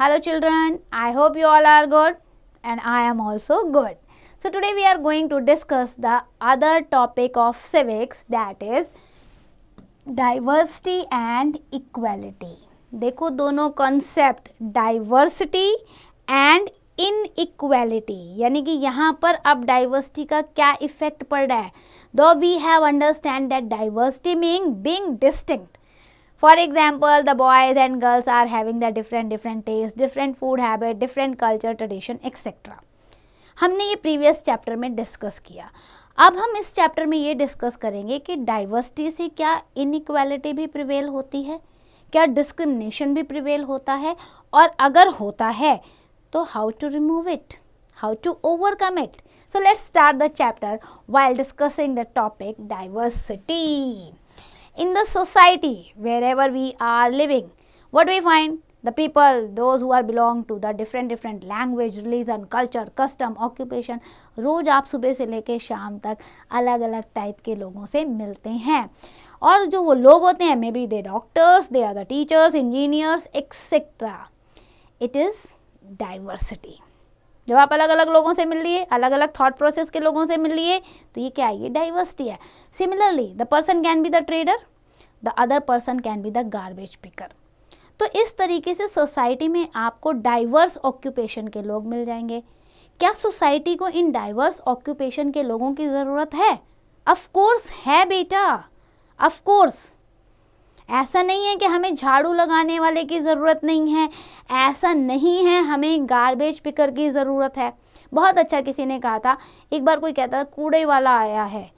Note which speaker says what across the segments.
Speaker 1: Hello children, I hope you all are good and I am also good. So today we are going to discuss the other topic of civics, that is diversity and equality. देखो दोनों concept diversity and inequality, यानी कि यहाँ पर अब diversity का क्या effect पड़ रहा है. Though we have understand that diversity means being distinct. For example, the boys and girls are having the different tastes, different food habit, different culture, tradition, etc. हमने ये प्रीवियस चैप्टर में discuss किया. अब हम इस चैप्टर में ये discuss करेंगे कि डाइवर्सिटी से क्या इनइक्वालिटी भी प्रिवेल होती है, क्या डिस्क्रिमिनेशन भी प्रिवेल होता है, और अगर होता है तो how to remove it, how to overcome it. So let's start the chapter while discussing the topic diversity. In the society wherever we are living, what do we find? The people, those who are belong to the different language, religion, culture, custom, occupation, रोज आप सुबह से लेके शाम तक अलग अलग type के लोगों से मिलते हैं. और जो वो लोग होते हैं, maybe they doctors, they are the teachers, engineers, etcetera. It is diversity. जब आप अलग अलग लोगों से मिल लिए, अलग अलग थॉट प्रोसेस के लोगों से मिल लिए, तो ये क्या है? ये डाइवर्सिटी है. Similarly the person can be the trader, the other person can be the garbage picker. तो इस तरीके से सोसाइटी में आपको डाइवर्स ऑक्यूपेशन के लोग मिल जाएंगे. क्या सोसाइटी को इन डाइवर्स ऑक्यूपेशन के लोगों की ज़रूरत है? ऑफ कोर्स है बेटा, ऑफ कोर्स. ऐसा नहीं है कि हमें झाड़ू लगाने वाले की ज़रूरत नहीं है, ऐसा नहीं है हमें गार्बेज पिकर की ज़रूरत है. बहुत अच्छा किसी ने कहा था, एक बार कोई कहता था कूड़े वाला आया है,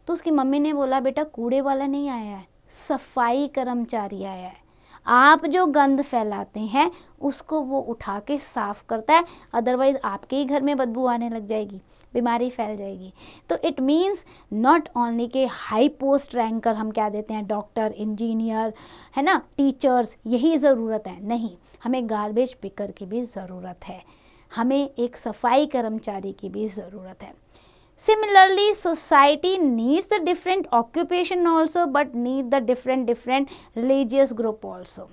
Speaker 1: तो उसकी मम्मी ने बोला बेटा कूड़े वाला नहीं आया है, सफाई कर्मचारी आया है. आप जो गंद फैलाते हैं उसको वो उठा के साफ करता है, अदरवाइज आपके ही घर में बदबू आने लग जाएगी, बीमारी फैल जाएगी. तो इट मीन्स नॉट ओनली के हाई पोस्ट रैंकर हम क्या देते हैं, डॉक्टर, इंजीनियर, है ना, टीचर्स, यही ज़रूरत है. नहीं, हमें गार्बेज पिकर की भी ज़रूरत है, हमें एक सफाई कर्मचारी की भी ज़रूरत है. Similarly, society needs the different occupation also, but need the different religious group also.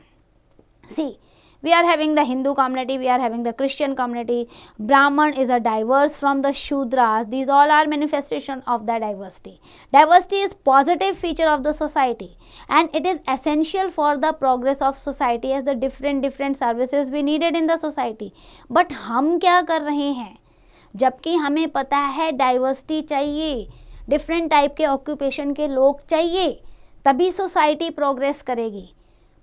Speaker 1: See, we are having the Hindu community, we are having the Christian community. Brahman is a diverse from the Shudras. These all are manifestation of the diversity. Diversity is positive feature of the society, and it is essential for the progress of society as the different services we needed in the society. But हम क्या कर रहे हैं? जबकि हमें पता है diversity चाहिए, डिफरेंट टाइप के ऑक्यूपेशन के लोग चाहिए, तभी सोसाइटी प्रोग्रेस करेगी.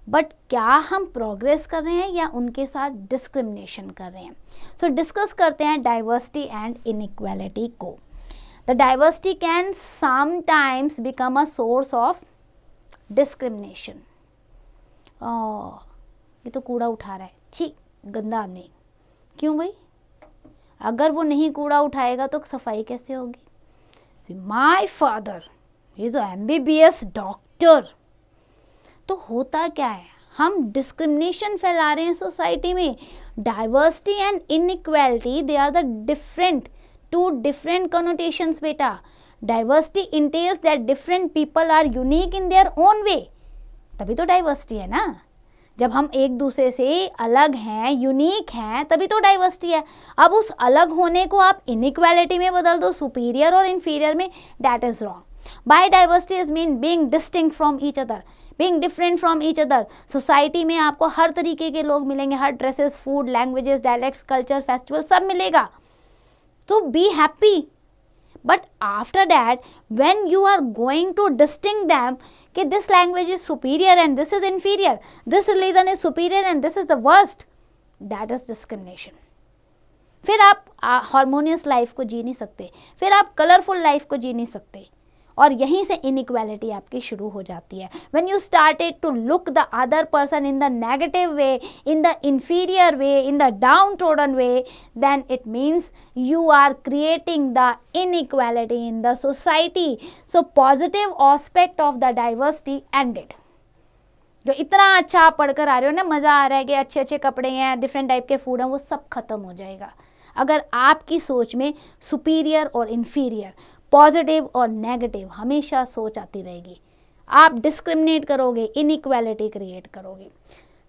Speaker 1: बट क्या हम प्रोग्रेस कर रहे हैं या उनके साथ डिस्क्रिमिनेशन कर रहे हैं? सो डिस्कस करते हैं डाइवर्सिटी एंड इनइक्वालिटी को. The diversity can sometimes become a source of discrimination. ये तो कूड़ा उठा रहा है, छी गंदा आदमी. क्यों भाई? अगर वो नहीं कूड़ा उठाएगा तो सफाई कैसे होगी? My father is MBBS doctor. तो होता क्या है, हम डिस्क्रिमिनेशन फैला रहे हैं सोसाइटी में. Diversity and inequality, they are the two different connotations बेटा. Diversity entails that different people are unique in their own way, तभी तो डाइवर्सिटी है ना. जब हम एक दूसरे से अलग हैं, यूनिक हैं, तभी तो डाइवर्सिटी है. अब उस अलग होने को आप इनइक्वालिटी में बदल दो, सुपीरियर और इन्फीरियर में, that is wrong. By diversity is mean being distinct from each other, being different from each other. Society में आपको हर तरीके के लोग मिलेंगे, हर dresses, food, languages, dialects, culture, festival सब मिलेगा. तो be happy. But after that, when you are going to distinct them, कि this language is superior and this is inferior, this religion is superior and this is the worst, that is discrimination. फिर आप harmonious life को जी नहीं सकते, फिर आप colorful life को जी नहीं सकते, और यहीं से inequality आपकी शुरू हो जाती है. When you started to look the other person in the negative way, in the inferior way, in the downtrodden way, then it means you are creating the inequality in the society. So positive aspect of the diversity ended. जो इतना अच्छा आप पढ़कर आ रहे हो ना, मज़ा आ रहा है कि अच्छे अच्छे कपड़े हैं, डिफरेंट टाइप के फूड हैं, वो सब खत्म हो जाएगा अगर आपकी सोच में सुपीरियर और इन्फीरियर, पॉजिटिव और नेगेटिव हमेशा सोच आती रहेगी. आप डिस्क्रिमिनेट करोगे, इनइक्वालिटी क्रिएट करोगे.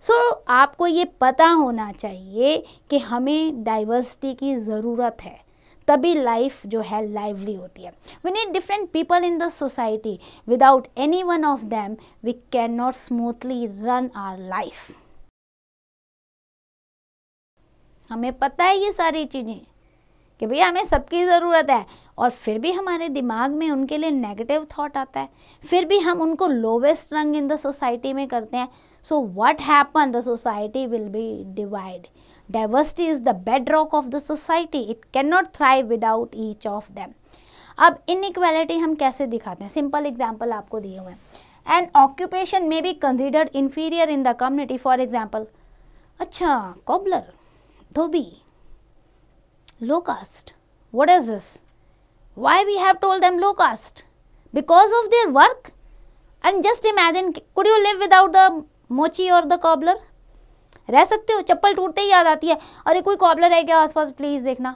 Speaker 1: सो आपको ये पता होना चाहिए कि हमें डाइवर्सिटी की ज़रूरत है, तभी लाइफ जो है लाइवली होती है. We need different people in the society. Without any one of them we can not smoothly run our life. हमें पता है ये सारी चीज़ें कि भैया हमें सबकी ज़रूरत है, और फिर भी हमारे दिमाग में उनके लिए नेगेटिव थॉट आता है, फिर भी हम उनको लोवेस्ट रंग इन द सोसाइटी में करते हैं. So what happen, the society will be divide. Diversity is the bedrock of the society. It can not thrive without each of them. अब इनइक्वालिटी हम कैसे दिखाते हैं? सिंपल एग्जाम्पल आपको दिए हुए हैं. An occupation may be considered inferior in the community. For example, अच्छा cobbler, dhobi, low caste. What is this? Why we have told them low caste? Because of their work? And just imagine, could you live without the mochi or the cobbler? रह सकते हो? चप्पल टूटते ही याद आती है, अरे कोई कॉबलर है क्या आसपास, प्लीज देखना.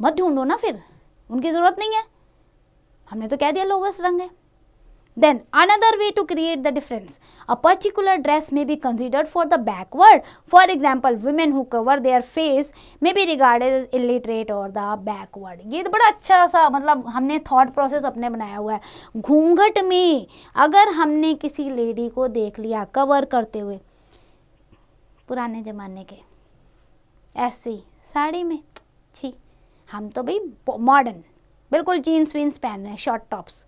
Speaker 1: मत ढूंढो ना, फिर उनकी जरूरत नहीं है, हमने तो कह दिया लोवेस्ट रंग है. Then another way to create the difference, a particular dress may be considered for the backward. For example, women who cover their face may be regarded as illiterate or the backward. ये तो बड़ा अच्छा सा मतलब हमने thought process अपने बनाया हुआ है. घूंघट में अगर हमने किसी लेडी को देख लिया कवर करते हुए, पुराने जमाने के ऐसी साड़ी में, छी, हम तो भाई मॉडर्न बिल्कुल जीन्स वीन्स पहन रहे हैं, short tops.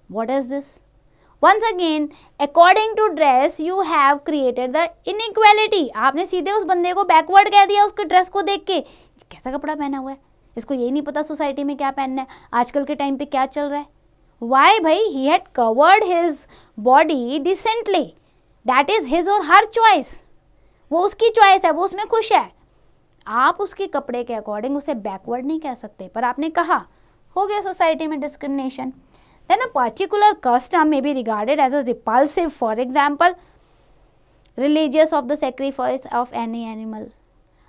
Speaker 1: What is this? Once again, according to dress, you have created the inequality. आपने सीधे उस बंदे को बैकवर्ड कह दिया उसके ड्रेस को देख के. कैसा कपड़ा पहना हुआ है, इसको यही नहीं पता सोसाइटी में क्या पहनना है, आजकल के टाइम पे क्या चल रहा है. Why भाई? He had covered his body decently. That is his or her choice. वो उसकी चॉइस है, वो उसमें खुश है. आप उसके कपड़े के अकॉर्डिंग उसे बैकवर्ड नहीं कह सकते, पर आपने कहा, हो गया सोसाइटी में discrimination. Then a particular custom may be regarded as a repulsive. For example, religious of the sacrifice of any animal.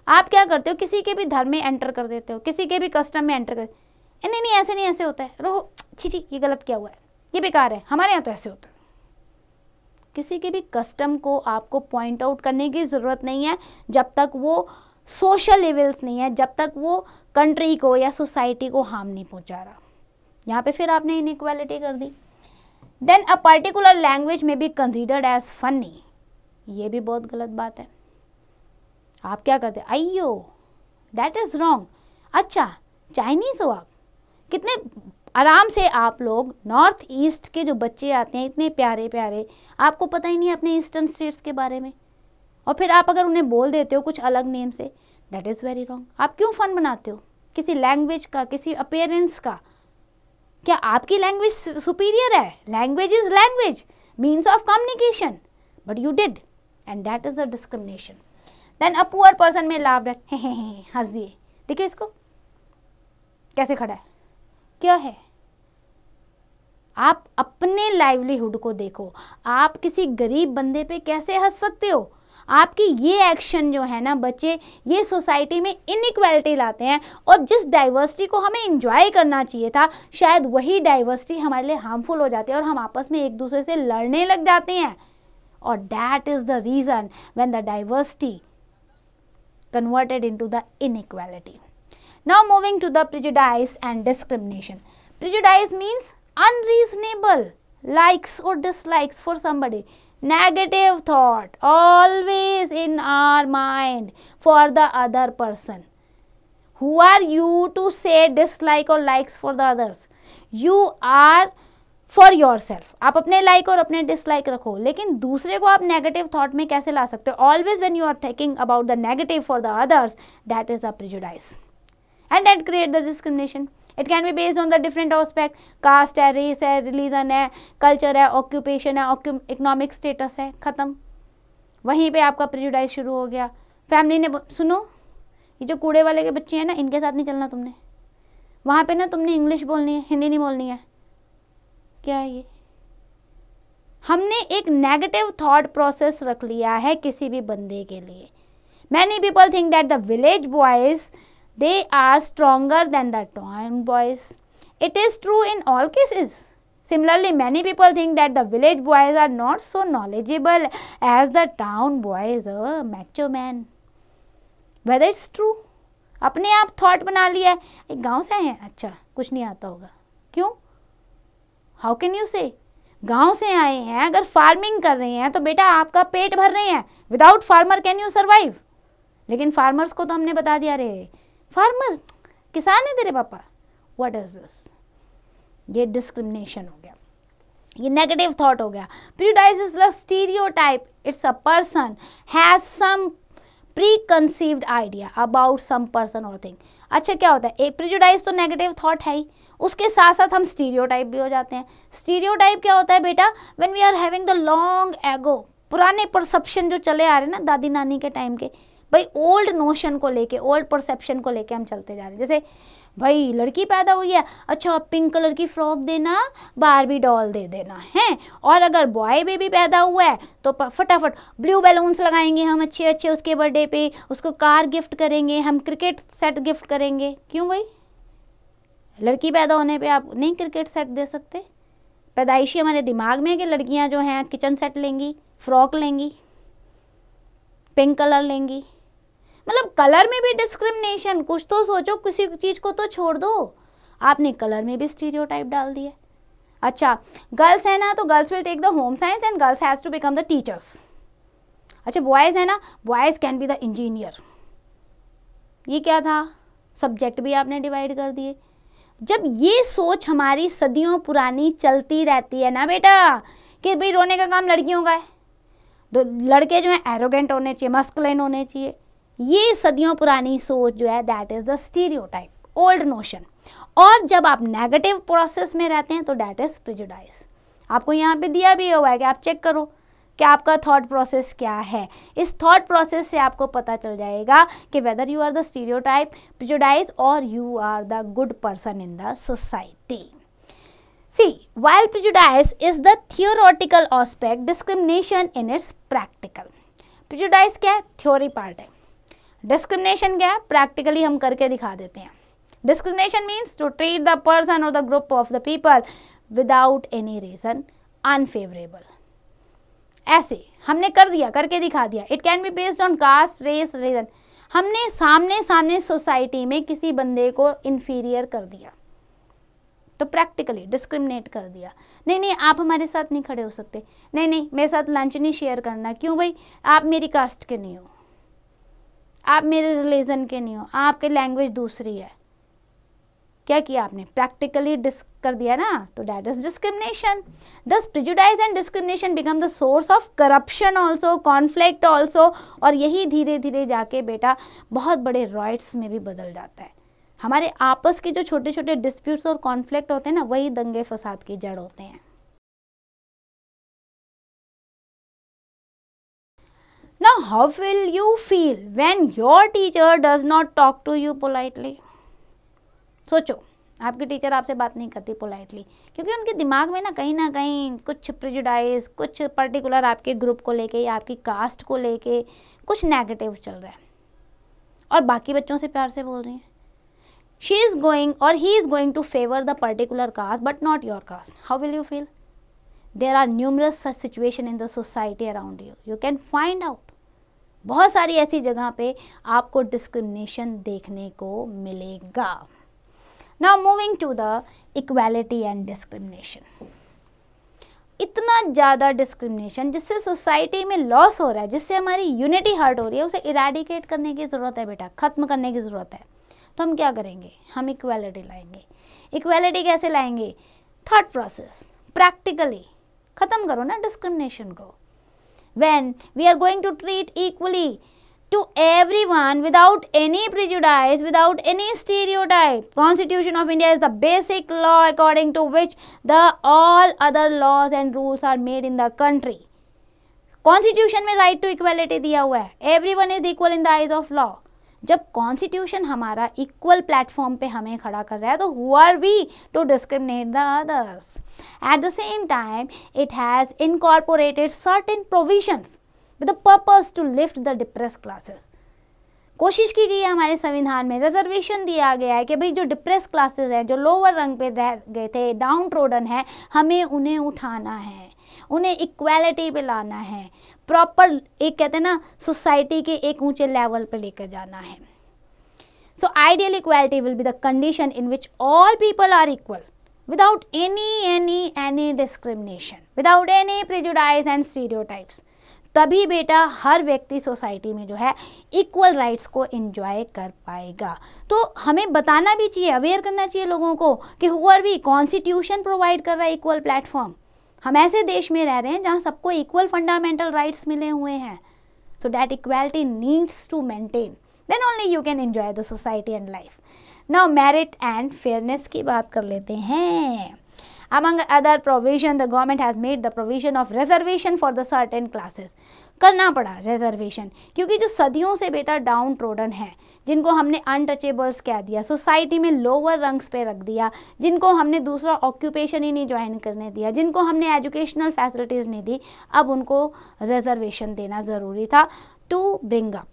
Speaker 1: आप क्या करते हो, किसी के भी धर्म में एंटर कर देते हो, किसी के भी कस्टम में एंटर कर, नहीं नहीं ऐसे नहीं, ऐसे होता है, रोहो छी छी ये गलत क्या हुआ है, ये बेकार है, हमारे यहाँ तो ऐसे होता है. किसी के भी कस्टम को आपको पॉइंट आउट करने की ज़रूरत नहीं है जब तक वो सोशल लेवल्स नहीं है, जब तक वो कंट्री को या सोसाइटी को हार्म नहीं पहुँचा रहा. यहाँ पे फिर आपने इनइक्वालिटी कर दी. देन अ पर्टिकुलर लैंग्वेज में बी कंसिडर्ड एज फनी. ये भी बहुत गलत बात है. आप क्या करते हैं, अयो दैट इज रॉन्ग. अच्छा चाइनीज हो आप, कितने आराम से आप लोग नॉर्थ ईस्ट के जो बच्चे आते हैं इतने प्यारे प्यारे, आपको पता ही नहीं अपने ईस्टर्न स्टेट्स के बारे में, और फिर आप अगर उन्हें बोल देते हो कुछ अलग नेम से, दैट इज़ वेरी रॉन्ग. आप क्यों फन बनाते हो किसी लैंग्वेज का, किसी अपीयरेंस का? क्या आपकी लैंग्वेज सुपीरियर है? Language is language, means of communication, but you did, and that is the discrimination. Then a poor person में लाफ्ड एट, हंस दिए, देखिए इसको कैसे खड़ा है, क्या है. आप अपने लाइवलीहुड को देखो, आप किसी गरीब बंदे पे कैसे हंस सकते हो? आपकी ये एक्शन जो है ना बच्चे, ये सोसाइटी में इनइक्वालिटी लाते हैं, और जिस डाइवर्सिटी को हमें इंजॉय करना चाहिए था, शायद वही डाइवर्सिटी हमारे लिए हार्मफुल हो जाती है और हम आपस में एक दूसरे से लड़ने लग जाते हैं. और that is the reason when the diversity converted into the inequality. Now moving to the prejudice and discrimination. Prejudice means unreasonable likes or dislikes for somebody. Negative thought always in our mind for the other person. Who are you to say dislike or likes for the others? You are for yourself. आप अपने like और अपने dislike रखो, लेकिन दूसरे को आप negative thought में कैसे ला सकते हो? Always when you are thinking about the negative for the others, that is a prejudice, and that create the discrimination. It can be based on the different aspect. Caste है, race है, religion है, culture है, occupation है, economic status है, ख़त्म. वहीं पे आपका प्रेजुडाइज शुरू हो गया. फैमिली ने सुनो, ये जो कूड़े वाले के बच्चे हैं ना, इनके साथ नहीं चलना तुमने, वहाँ पे ना तुमने इंग्लिश बोलनी है, हिंदी नहीं बोलनी है. क्या है ये? हमने एक नेगेटिव थॉट प्रोसेस रख लिया है किसी भी बंदे के लिए. Many people think that the village boys they are stronger than the town boys. It is true in all cases. Similarly, many people think that the village boys are not so knowledgeable as the town boys, macho man. Whether it's true? अपने आप thought बना लिया है, एक गांव से आए हैं, अच्छा कुछ नहीं आता होगा. क्यों? हाउ कैन यू से? गांव से आए हैं, अगर फार्मिंग कर रहे हैं तो बेटा आपका पेट भर रहे हैं. Without farmer can you survive? लेकिन फार्मर्स को तो हमने बता दिया, रे फार्मर किसान है तेरे पापा. What is this? ये डिस्क्रिमिनेशन हो गया, ये नेगेटिव थॉट हो गया. Prejudice is the stereotype. It's a person has some preconceived idea about some person और थिंग. अच्छा क्या होता है, एक प्रेजुडिस तो नेगेटिव थॉट है ही, उसके साथ साथ हम स्टीरियोटाइप भी हो जाते हैं. स्टीरियोटाइप क्या होता है बेटा? When we are having the long ago, पुराने परसेप्शन जो चले आ रहे हैं ना दादी नानी के टाइम के, भाई ओल्ड नोशन को लेके, ओल्ड परसेप्शन को लेके हम चलते जा रहे हैं. जैसे भाई लड़की पैदा हुई है, अच्छा पिंक कलर की फ्रॉक देना, बारबी डॉल दे देना है. और अगर बॉय बेबी पैदा हुआ है तो फटाफट ब्लू बैलून्स लगाएंगे हम अच्छे अच्छे, उसके बर्थडे पे उसको कार गिफ्ट करेंगे, हम क्रिकेट सेट गिफ्ट करेंगे. क्यों भाई? लड़की पैदा होने पे आप नहीं क्रिकेट सेट दे सकते? पैदाइशी हमारे दिमाग में है कि लड़कियां जो हैं किचन सेट लेंगी, फ्रॉक लेंगी, पिंक कलर लेंगी. मतलब कलर में भी डिस्क्रिमिनेशन. कुछ तो सोचो, किसी चीज को तो छोड़ दो. आपने कलर में भी स्टीरियोटाइप डाल दिया. अच्छा गर्ल्स है ना, तो girls will take the home science and girls has to become the teachers. अच्छा बॉयज है ना, boys can be the engineer. ये क्या था? सब्जेक्ट भी आपने डिवाइड कर दिए. जब ये सोच हमारी सदियों पुरानी चलती रहती है ना बेटा, कि भाई रोने का काम लड़कियों का है, तो लड़के जो है एरोगेंट होने चाहिए, मस्कुलिन होने चाहिए, ये सदियों पुरानी सोच जो है that is the stereotype, old notion. और जब आप नेगेटिव प्रोसेस में रहते हैं तो दैट इज प्रेजुडिस. आपको यहाँ पे दिया भी हुआ है कि आप चेक करो कि आपका थॉट प्रोसेस क्या है. इस थॉट प्रोसेस से आपको पता चल जाएगा कि whether you are the stereotype, prejudice और you are the good person in the society. See, while prejudice is the theoretical aspect, discrimination in its practical. Prejudice क्या है? थ्योरी पार्ट है. डिस्क्रिमिनेशन क्या है? प्रैक्टिकली हम करके दिखा देते हैं. Discrimination means to treat the person और the group of the people without any reason unfavourable. ऐसे हमने कर दिया, करके दिखा दिया. It can be based on caste, race, region. हमने सामने सामने सोसाइटी में किसी बंदे को इन्फीरियर कर दिया तो प्रैक्टिकली डिस्क्रिमिनेट कर दिया. नहीं नहीं आप हमारे साथ नहीं खड़े हो सकते, नहीं नहीं मेरे साथ लंच नहीं शेयर करना. क्यों भाई? आप मेरी कास्ट के नहीं हो, आप मेरे रिलीजन के नहीं हो, आपकी लैंग्वेज दूसरी है. क्या किया आपने? प्रैक्टिकली कर दिया ना, तो दैट इज डिस्क्रिमिनेशन. दस prejudice and discrimination become the source of corruption also, conflict also. और यही धीरे धीरे जाके बेटा बहुत बड़े रॉयट्स में भी बदल जाता है. हमारे आपस के जो छोटे छोटे डिस्प्यूट्स और कॉन्फ्लिक्ट होते हैं ना, वही दंगे फसाद की जड़ होते हैं. Now, how will you feel when your teacher does not talk to you politely? सोचो, आपकी टीचर आपसे बात नहीं करती पोलाइटली, क्योंकि उनके दिमाग में ना कहीं कुछ प्रेजुडिस, कुछ पर्टिकुलर आपके ग्रुप को लेके या आपकी कास्ट को लेके कुछ नेगेटिव चल रहा है, और बाकी बच्चों से प्यार से बोल रही हैं. She is going or he is going to favor the particular caste but not your caste. How will you feel? There are numerous such situations in the society around you. You can find out. बहुत सारी ऐसी जगह पे आपको discrimination देखने को मिलेगा. Now moving to the equality and discrimination. इतना ज़्यादा डिस्क्रिमिनेशन जिससे सोसाइटी में लॉस हो रहा है, जिससे हमारी यूनिटी हर्ट हो रही है, उसे इरेडिकेट करने की ज़रूरत है बेटा, ख़त्म करने की ज़रूरत है. तो हम क्या करेंगे? हम इक्वालिटी लाएंगे. इक्वालिटी कैसे लाएंगे? Thought process, practically. ख़त्म करो ना डिस्क्रिमिनेशन को. When we are going to treat equally to everyone without any prejudice, without any stereotype. Constitution of India is the basic law according to which the all other laws and rules are made in the country. Constitution में right to equality दिया हुआ है. Everyone is equal in the eyes of law. जब constitution हमारा equal platform पे हमें खड़ा कर रहा है तो who are we to discriminate the others. At the same time it has incorporated certain provisions with the purpose to lift the depressed classes. कोशिश की गई है हमारे संविधान में, रिजर्वेशन दिया गया है कि भाई जो डिप्रेस क्लासेस हैं, जो लोअर रंग पे रह गए थे, डाउन ट्रोडन है, हमें उन्हें उठाना है, उन्हें इक्वालिटी पे लाना है, प्रॉपर एक कहते हैं ना सोसाइटी के एक ऊंचे लेवल पे लेकर जाना है। So ideal equality will be the condition in which all people are equal without any discrimination, without any prejudice and stereotypes। तभी बेटा हर व्यक्ति सोसाइटी में जो है इक्वल राइट्स को एंजॉय कर पाएगा। तो हमें बताना भी चाहिए, अवेयर करना चाहिए लोगों को कि हुआ भी कॉन्स्टिट्यूशन प्रोवाइड कर रहा है इक्वल प्लेटफॉर्म। हम ऐसे देश में रह रहे हैं जहाँ सबको इक्वल फंडामेंटल राइट्स मिले हुए हैं। So that equality needs to maintain, then only you can enjoy the society and life. Now merit and fairness की बात कर लेते हैं। Among other provision, the government has made the provision of reservation for the certain classes। करना पड़ा reservation क्योंकि जो सदियों से बेटा डाउन ट्रोडन है, जिनको हमने अनटचेबल्स कह दिया, सोसाइटी में लोअर रंग्स पे रख दिया, जिनको हमने दूसरा ऑक्यूपेशन ही नहीं ज्वाइन करने दिया, जिनको हमने एजुकेशनल फैसिलिटीज़ नहीं दी, अब उनको रिजर्वेशन देना ज़रूरी था टू ब्रिंग अप,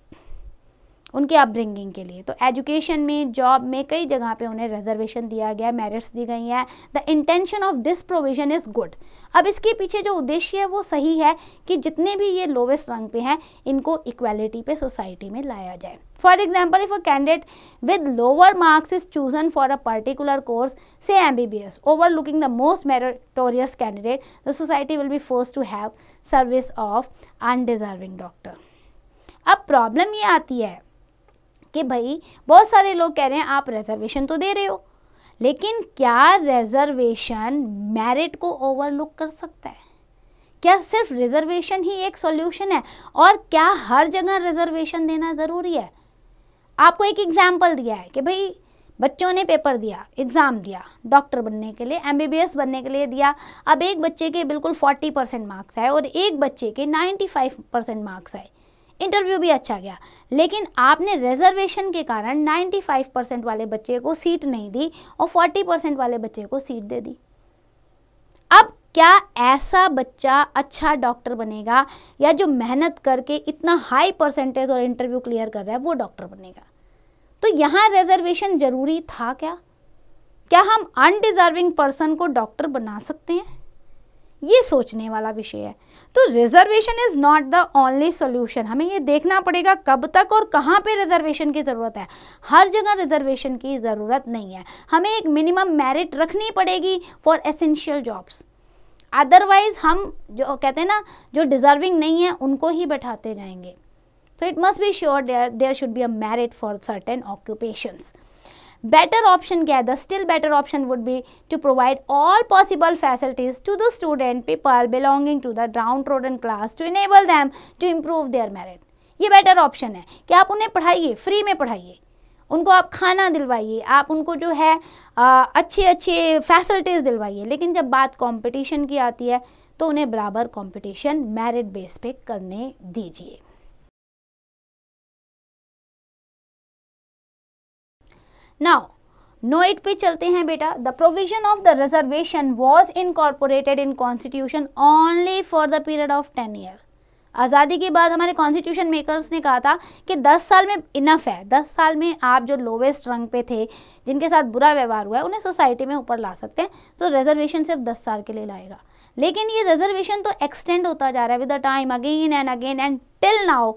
Speaker 1: उनके अपब्रिंगिंग के लिए। तो एजुकेशन में, जॉब में, कई जगह पे उन्हें रिजर्वेशन दिया गया, मेरिट्स दी गई हैं। The intention of this provision is good. अब इसके पीछे जो उद्देश्य है वो सही है कि जितने भी ये लोवेस्ट रंग पे हैं इनको इक्वालिटी पे सोसाइटी में लाया जाए। For example, if a candidate with lower marks is chosen for a particular course, से MBBS, overlooking the most meritorious candidate, the society will be forced to have service of undeserving doctor। अब problem ये आती है कि भाई बहुत सारे लोग कह रहे हैं आप रिजर्वेशन तो दे रहे हो, लेकिन क्या रिजर्वेशन मेरिट को ओवरलुक कर सकता है? क्या सिर्फ रिजर्वेशन ही एक सॉल्यूशन है? और क्या हर जगह रिजर्वेशन देना ज़रूरी है? आपको एक एग्जाम्पल दिया है कि भाई बच्चों ने पेपर दिया, एग्ज़ाम दिया, डॉक्टर बनने के लिए, MBBS बनने के लिए दिया। अब एक बच्चे के बिल्कुल 40% मार्क्स आए और एक बच्चे के 95% मार्क्स आए, इंटरव्यू भी अच्छा गया, लेकिन आपने रिजर्वेशन के कारण 95% वाले बच्चे को सीट नहीं दी और 40% वाले बच्चे को सीट दे दी। अब क्या ऐसा बच्चा अच्छा डॉक्टर बनेगा, या जो मेहनत करके इतना हाई परसेंटेज और इंटरव्यू क्लियर कर रहा है वो डॉक्टर बनेगा? तो यहाँ रिजर्वेशन जरूरी था क्या? क्या हम अनडिजर्विंग पर्सन को डॉक्टर बना सकते हैं? ये सोचने वाला विषय है। तो reservation is not the only solution. हमें ये देखना पड़ेगा कब तक और कहाँ पे रिजर्वेशन की ज़रूरत है। हर जगह रिजर्वेशन की ज़रूरत नहीं है। हमें एक मिनिमम मेरिट रखनी पड़ेगी फॉर एसेंशियल जॉब्स। अदरवाइज हम जो कहते हैं ना, जो डिजर्विंग नहीं है उनको ही बैठाते जाएंगे। So it must be sure there should be a merit for certain occupations. Better option क्या है? The still better option would be to provide all possible facilities to the student people belonging to the down trodden class to enable them to improve their merit. ये better option है कि आप उन्हें पढ़ाइए, free में पढ़ाइए, उनको आप खाना दिलवाइए, आप उनको जो है अच्छे अच्छे फैसिलिटीज़ दिलवाइए, लेकिन जब बात कंपटीशन की आती है तो उन्हें बराबर कंपटीशन मेरिट बेस पे करने दीजिए। नाउ नोट पे चलते हैं बेटा। The provision of the reservation was incorporated in constitution only for the period of 10 year. आज़ादी के बाद हमारे कॉन्स्टिट्यूशन मेकर्स ने कहा था कि 10 साल में इनफ है। 10 साल में आप जो लोवेस्ट रंग पे थे, जिनके साथ बुरा व्यवहार हुआ है, उन्हें सोसाइटी में ऊपर ला सकते हैं। तो रिजर्वेशन सिर्फ 10 साल के लिए लाएगा, लेकिन ये रिजर्वेशन तो एक्सटेंड होता जा रहा है with the time, again and till now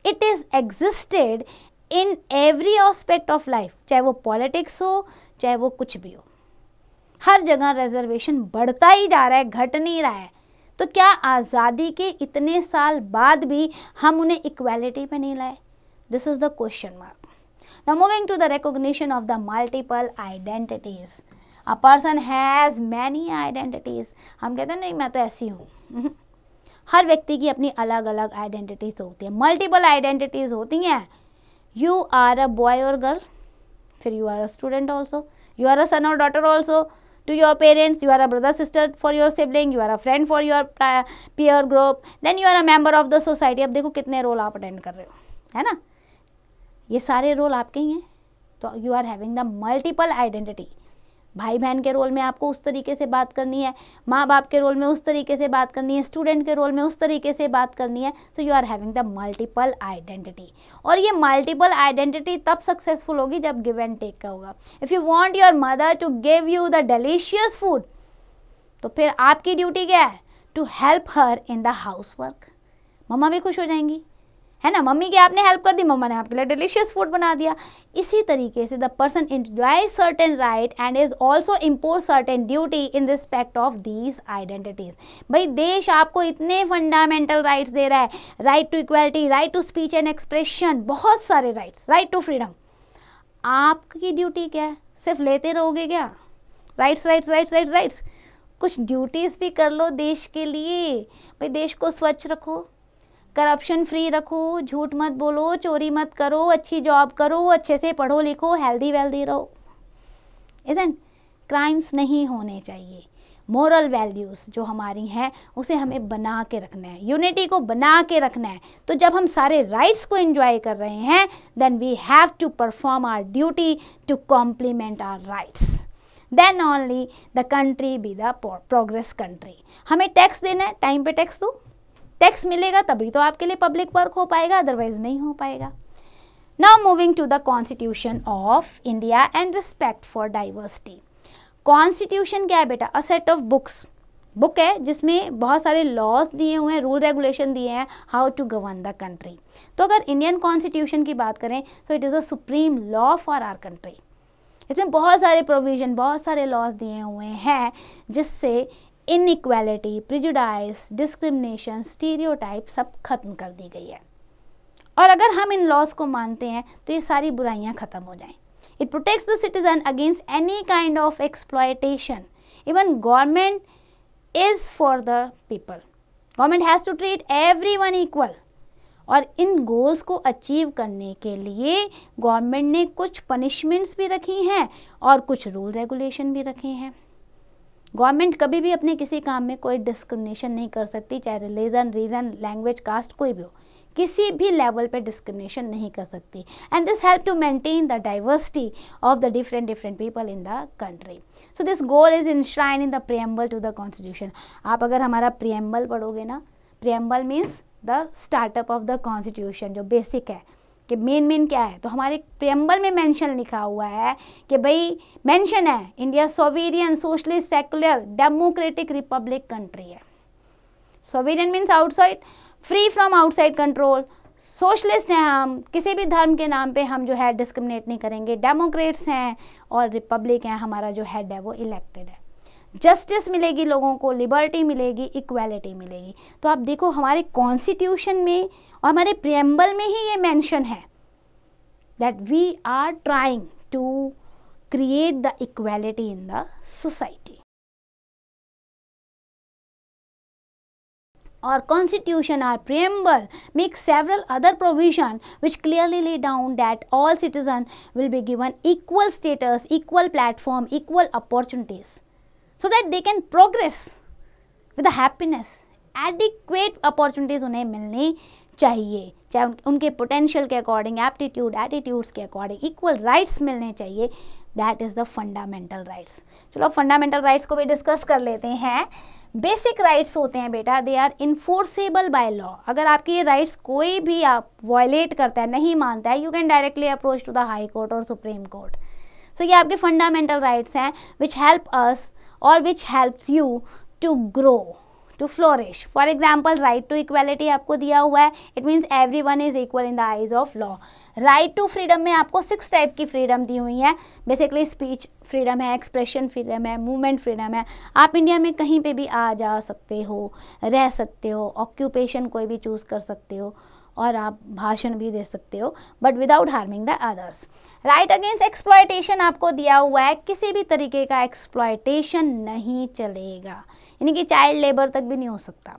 Speaker 1: it is existed in every aspect of life, चाहे वो पॉलिटिक्स हो, चाहे वो कुछ भी हो। हर जगह रिजर्वेशन बढ़ता ही जा रहा है, घट नहीं रहा है। तो क्या आज़ादी के इतने साल बाद भी हम उन्हें इक्वालिटी पे नहीं लाए? This is the question mark. Now moving to the recognition of the multiple identities. A person has many identities. हम कहते हैं नहीं मैं तो ऐसी हूँ। हर व्यक्ति की अपनी अलग अलग आइडेंटिटीज होती है, मल्टीपल आइडेंटिटीज होती हैं। You are a boy or girl, फिर you are a student also, you are a son or daughter also to your parents, you are a brother sister for your sibling, you are a friend for your peer group, then you are a member of the society। अब देखो कितने role आप attend कर रहे हो, है ना? ये सारे रोल आपके ही हैं। तो you are having the multiple identity। भाई बहन के रोल में आपको उस तरीके से बात करनी है, माँ बाप के रोल में उस तरीके से बात करनी है, स्टूडेंट के रोल में उस तरीके से बात करनी है. So you are having the multiple identity. और ये मल्टीपल आइडेंटिटी तब सक्सेसफुल होगी जब गिव एंड टेक का होगा. If you want your mother to give you the delicious food, तो फिर आपकी ड्यूटी क्या है? To help her in the house work. मम्मा भी खुश हो जाएंगी, है ना. मम्मी की आपने हेल्प कर दी, मम्मा ने आपके लिए डिलीशियस फूड बना दिया. इसी तरीके से the person enjoy certain right and is also impose certain duty in respect of these identities. भाई देश आपको इतने फंडामेंटल राइट्स दे रहा है, right to equality, right to speech and expression, बहुत सारे राइट्स, राइट टू फ्रीडम. आपकी ड्यूटी क्या है? सिर्फ लेते रहोगे क्या? Rights rights rights rights rights. कुछ ड्यूटीज भी कर लो देश के लिए. भाई देश को स्वच्छ रखो, करप्शन फ्री रखो, झूठ मत बोलो, चोरी मत करो, अच्छी जॉब करो, अच्छे से पढ़ो लिखो, हेल्दी वेल्दी रहो. इज़न्ट? क्राइम्स नहीं होने चाहिए. मोरल वैल्यूज़ जो हमारी हैं उसे हमें बना के रखना है, यूनिटी को बना के रखना है. तो जब हम सारे राइट्स को एंजॉय कर रहे हैं, then we have to perform our duty to complement our rights. Then only the country be the progress country. हमें टैक्स देना है, टाइम पे टैक्स दो. टैक्स मिलेगा तभी तो आपके लिए पब्लिक वर्क हो पाएगा, अदरवाइज नहीं हो पाएगा. Now moving to the constitution of India and respect for diversity. Constitution क्या है बेटा? A set of books. Book है जिसमें बहुत सारे लॉज दिए हुए हैं, रूल रेगुलेशन दिए हैं, how to govern the country. तो अगर इंडियन कॉन्स्टिट्यूशन की बात करें so it is a supreme law for our country. इसमें बहुत सारे प्रोविजन, बहुत सारे लॉज दिए हुए हैं जिससे इनइक्वालिटी, प्रिजुडाइस, डिस्क्रिमिनेशन, स्टीरियोटाइप सब खत्म कर दी गई है. और अगर हम इन लॉज को मानते हैं तो ये सारी बुराइयां खत्म हो जाएं. It protects the citizen against any kind of exploitation. Even government is for the people. Government has to treat everyone equal. और इन गोल्स को अचीव करने के लिए गवर्नमेंट ने कुछ पनिशमेंट्स भी रखी हैं और कुछ रूल रेगुलेशन भी रखे हैं. गवर्नमेंट कभी भी अपने किसी काम में कोई डिस्क्रिमिनेशन नहीं कर सकती, चाहे रिलीजन, रीजन, लैंग्वेज, कास्ट कोई भी हो, किसी भी लेवल पे डिस्क्रिमिनेशन नहीं कर सकती. And this help to maintain the diversity of the different people in the country. So this goal is enshrined in the preamble to the constitution. आप अगर हमारा प्रीएम्बल पढ़ोगे ना, preamble means the startup of the constitution, जो basic है कि main क्या है, तो हमारे प्रीएम्बल में मेंशन लिखा हुआ है कि भाई मेंशन है India sovereign, socialist, secular, democratic republic country है. Sovereign means outside, free from outside control. Socialist हैं हम, किसी भी धर्म के नाम पे हम जो है डिस्क्रिमिनेट नहीं करेंगे. डेमोक्रेट्स हैं और रिपब्लिक हैं, हमारा जो हेड है वो इलेक्टेड है. जस्टिस मिलेगी लोगों को, लिबर्टी मिलेगी, इक्वालिटी मिलेगी. तो आप देखो हमारे कॉन्स्टिट्यूशन में और हमारे प्रीएम्बल में ही ये मेंशन है that we are trying to create the equality in the society. Our constitution, our preamble makes several other provision which clearly lay down that all citizens will be given equal status, equal platform, equal opportunities, so that they can progress with the happiness. Adequate opportunities उन्हें मिलनी चाहिए, चाहे उनके potential के according, aptitude, attitudes के according equal rights मिलने चाहिए. That is the fundamental rights. चलो फंडामेंटल राइट्स को भी डिस्कस कर लेते हैं. बेसिक राइट्स होते हैं बेटा, they are enforceable by law. अगर आपके ये राइट्स कोई भी आप वायलेट करता है, नहीं मानता है, you can directly approach to the high court और सुप्रीम कोर्ट. सो ये आपके फंडामेंटल राइट्स हैं विच हेल्प अस और which helps you to grow, to flourish. For example right to equality आपको दिया हुआ है, it means every one is equal in the eyes of law. Right to freedom में आपको 6 type की freedom दी हुई है. बेसिकली स्पीच फ्रीडम है, एक्सप्रेशन फ्रीडम है, मूवमेंट फ्रीडम है. आप इंडिया में कहीं पे भी आ जा सकते हो, रह सकते हो, ऑक्यूपेशन कोई भी चूज़ कर सकते हो और आप भाषण भी दे सकते हो, but without harming the others. Right against exploitation आपको दिया हुआ है, किसी भी तरीके का एक्सप्लॉयटेशन नहीं चलेगा, यानी कि चाइल्ड लेबर तक भी नहीं हो सकता.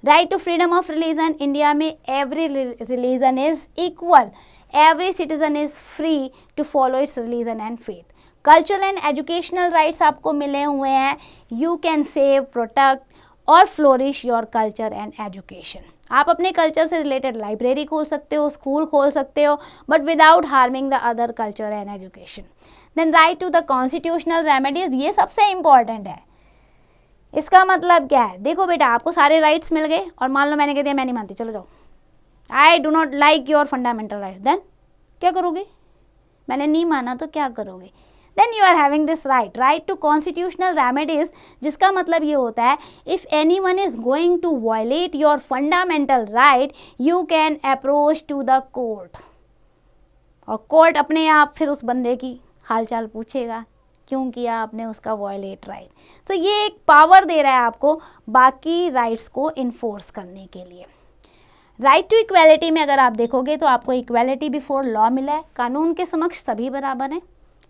Speaker 1: Right to freedom of religion, India में every religion is equal, every citizen is free to follow its religion and faith. Cultural and educational rights आपको मिले हुए हैं. यू कैन सेव, प्रोटेक्ट और flourish your culture and education. आप अपने culture से related library खोल सकते हो, स्कूल खोल सकते हो, but without harming the other culture and education. Then right to the constitutional remedies, ये सबसे इंपॉर्टेंट है। इसका मतलब क्या है, देखो बेटा आपको सारे राइट्स मिल गए और मान लो मैंने कह दिया मैं नहीं मानती, चलो जाओ, I do not like your fundamental rights, then क्या करोगे? मैंने नहीं माना तो क्या करोगे? Then you are having this right to constitutional remedies, जिसका मतलब ये होता है if any one is going to violate your fundamental right you can approach to the court, और कोर्ट अपने आप फिर उस बंदे की हालचाल पूछेगा क्यों किया आपने उसका वायलेट राइट। तो ये एक पावर दे रहा है आपको बाकी राइट्स को इन्फोर्स करने के लिए। राइट टू इक्वालिटी में अगर आप देखोगे तो आपको इक्वालिटी बिफोर लॉ मिला है, कानून के समक्ष सभी बराबर हैं,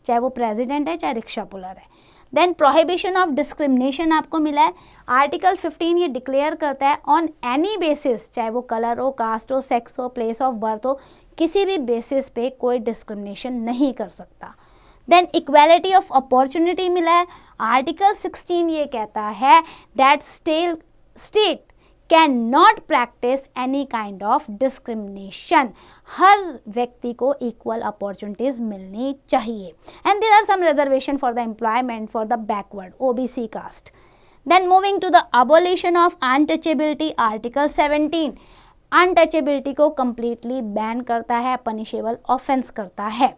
Speaker 1: चाहे वो प्रेसिडेंट है चाहे रिक्शा पुलर है। देन प्रोहिबिशन ऑफ डिस्क्रिमिनेशन आपको मिला है, आर्टिकल 15 ये डिक्लेयर करता है ऑन एनी बेसिस, चाहे वो कलर हो, कास्ट हो, सेक्स हो, प्लेस ऑफ बर्थ हो, किसी भी बेसिस पे कोई डिस्क्रिमिनेशन नहीं कर सकता। देन इक्वालिटी ऑफ अपॉर्चुनिटी मिला है, आर्टिकल 16 ये कहता है that state can not practise any kind of discrimination, हर व्यक्ति को इक्वल अपॉर्चुनिटीज मिलनी चाहिए। And there are some reservation for the employment for the backward OBC caste. Then moving to the abolition of untouchability, article 17 untouchability को completely ban करता है, punishable offence करता है।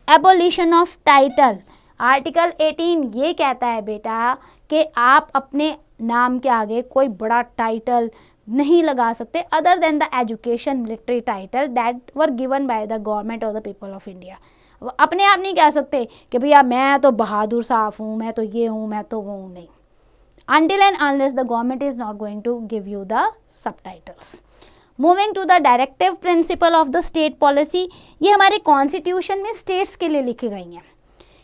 Speaker 1: एबोलिशन ऑफ टाइटल, आर्टिकल 18 ये कहता है बेटा कि आप अपने नाम के आगे कोई बड़ा टाइटल नहीं लगा सकते other than the education military title that were given by the government और द पीपल ऑफ इंडिया। अपने आप नहीं कह सकते कि भैया मैं तो बहादुर साहब हूँ, मैं तो ये हूँ, मैं तो वो हूँ, नहीं। until and unless the government is not going to give you the subtitles. Moving to the directive principle of the state policy, ये हमारे कॉन्स्टिट्यूशन में स्टेट्स के लिए लिखी गई हैं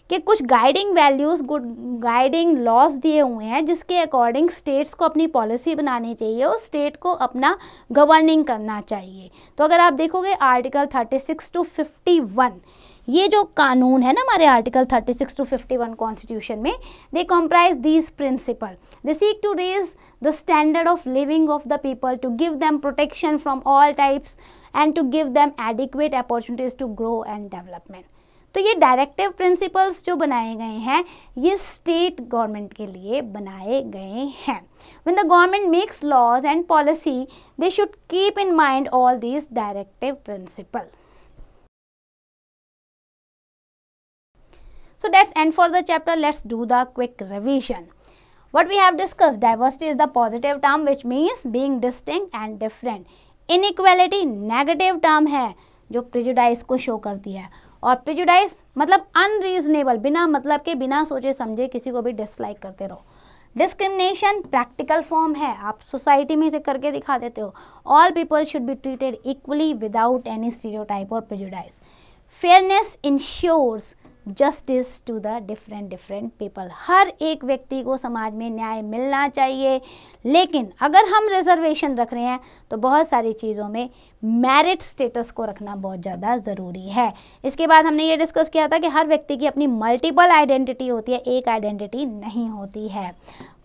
Speaker 1: कि कुछ guiding values, good guiding laws दिए हुए हैं जिसके अकॉर्डिंग स्टेट्स को अपनी पॉलिसी बनानी चाहिए और स्टेट को अपना गवर्निंग करना चाहिए। तो अगर आप देखोगे आर्टिकल 36 to 51 ये जो कानून है ना हमारे आर्टिकल 36 to 51 कॉन्स्टिट्यूशन में, they comprise these principle, they seek to raise the standard of living of the people, to give them protection from all types and to give them adequate opportunities to grow and development. तो ये directive principles जो बनाए गए हैं ये state government के लिए बनाए गए हैं। When the government makes laws and policy, they should keep in mind all these directive principles. So that's end for the chapter. Let's do the quick revision. What we have discussed, diversity is the positive term which means being distinct and different. Inequality negative term है जो prejudice को show करती है, और prejudice मतलब unreasonable, बिना मतलब के बिना सोचे समझे किसी को भी डिसलाइक करते रहो। डिस्क्रिमिनेशन प्रैक्टिकल फॉर्म है, आप सोसाइटी में से करके दिखा देते हो। All people should be treated equally without any stereotype और prejudice. Fairness ensures justice to the different people, हर एक व्यक्ति को समाज में न्याय मिलना चाहिए। लेकिन अगर हम रिजर्वेशन रख रहे हैं तो बहुत सारी चीज़ों में मेरिट स्टेटस को रखना बहुत ज़्यादा ज़रूरी है। इसके बाद हमने ये डिस्कस किया था कि हर व्यक्ति की अपनी मल्टीपल आइडेंटिटी होती है, एक आइडेंटिटी नहीं होती है।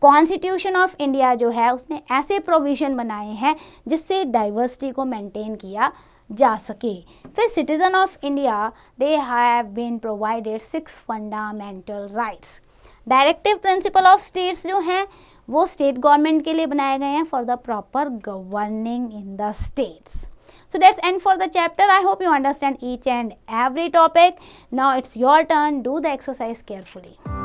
Speaker 1: कॉन्स्टिट्यूशन ऑफ इंडिया जो है उसने ऐसे प्रोविज़न बनाए हैं जिससे डाइवर्सिटी को मेंटेन किया जा सके। फिर citizen of India they have been provided 6 fundamental rights. Directive principle of states जो हैं वो स्टेट गवर्नमेंट के लिए बनाए गए हैं for the proper governing in the states. So that's end for the chapter. I hope you understand each and every topic. Now it's your turn. Do the exercise carefully.